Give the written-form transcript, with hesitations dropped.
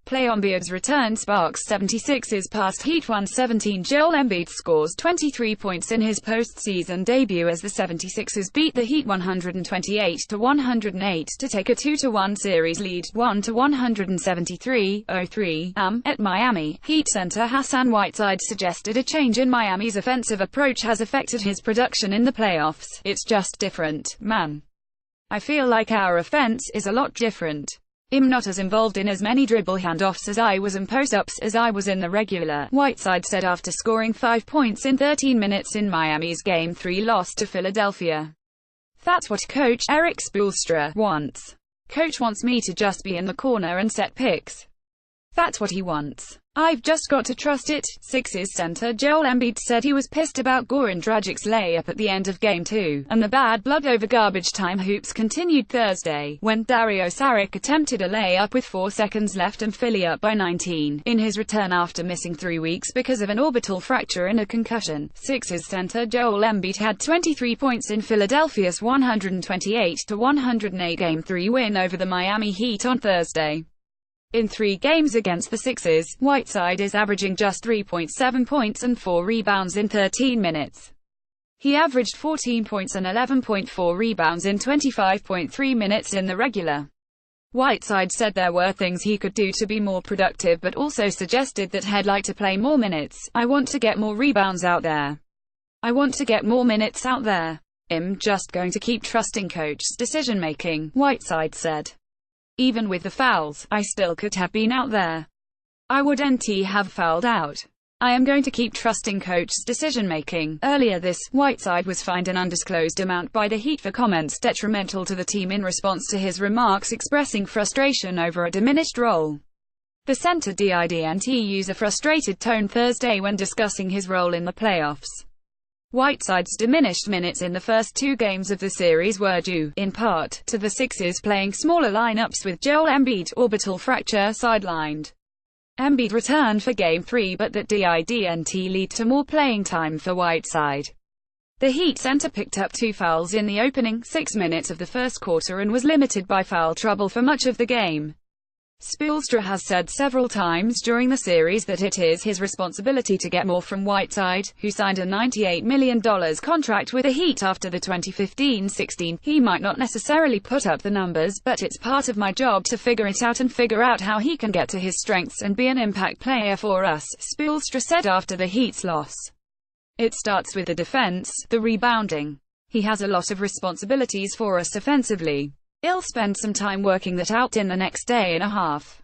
Play Embiid's return sparks 76ers past Heat 117. Joel Embiid scores 23 points in his postseason debut as the 76ers beat the Heat 128-108 to take a 2-1 series lead, 173-03 at Miami. Heat center Hassan Whiteside suggested a change in Miami's offensive approach has affected his production in the playoffs. It's just different, man. I feel like our offense is a lot different. I'm not as involved in as many dribble handoffs as I was and post-ups as I was in the regular, Whiteside said after scoring 5 points in 13 minutes in Miami's Game 3 loss to Philadelphia. That's what Coach Erik Spoelstra wants. Coach wants me to just be in the corner and set picks. That's what he wants. I've just got to trust it. Sixers center Joel Embiid said he was pissed about Goran Dragic's layup at the end of Game 2, and the bad blood over garbage time hoops continued Thursday, when Dario Saric attempted a layup with 4 seconds left and Philly up by 19. In his return after missing 3 weeks because of an orbital fracture and a concussion, Sixers center Joel Embiid had 23 points in Philadelphia's 128-108 Game 3 win over the Miami Heat on Thursday. In 3 games against the Sixers, Whiteside is averaging just 3.7 points and 4 rebounds in 13 minutes. He averaged 14 points and 11.4 rebounds in 25.3 minutes in the regular. Whiteside said there were things he could do to be more productive but also suggested that he'd like to play more minutes. I want to get more rebounds out there. I want to get more minutes out there. I'm just going to keep trusting Coach's decision-making, Whiteside said. Even with the fouls, I still could have been out there. I wouldn't have fouled out. I am going to keep trusting Coach's decision-making. Earlier this, Whiteside was fined an undisclosed amount by the Heat for comments detrimental to the team in response to his remarks expressing frustration over a diminished role. The center didn't use a frustrated tone Thursday when discussing his role in the playoffs. Whiteside's diminished minutes in the first 2 games of the series were due, in part, to the Sixers playing smaller lineups with Joel Embiid, orbital fracture, sidelined. Embiid returned for Game 3 but that didn't lead to more playing time for Whiteside. The Heat center picked up 2 fouls in the opening 6 minutes of the first quarter and was limited by foul trouble for much of the game. Spoelstra has said several times during the series that it is his responsibility to get more from Whiteside, who signed a $98 million contract with the Heat after the 2015-16. He might not necessarily put up the numbers, but it's part of my job to figure it out and figure out how he can get to his strengths and be an impact player for us, Spoelstra said after the Heat's loss. It starts with the defense, the rebounding. He has a lot of responsibilities for us offensively. He'll spend some time working that out in the next day and a half.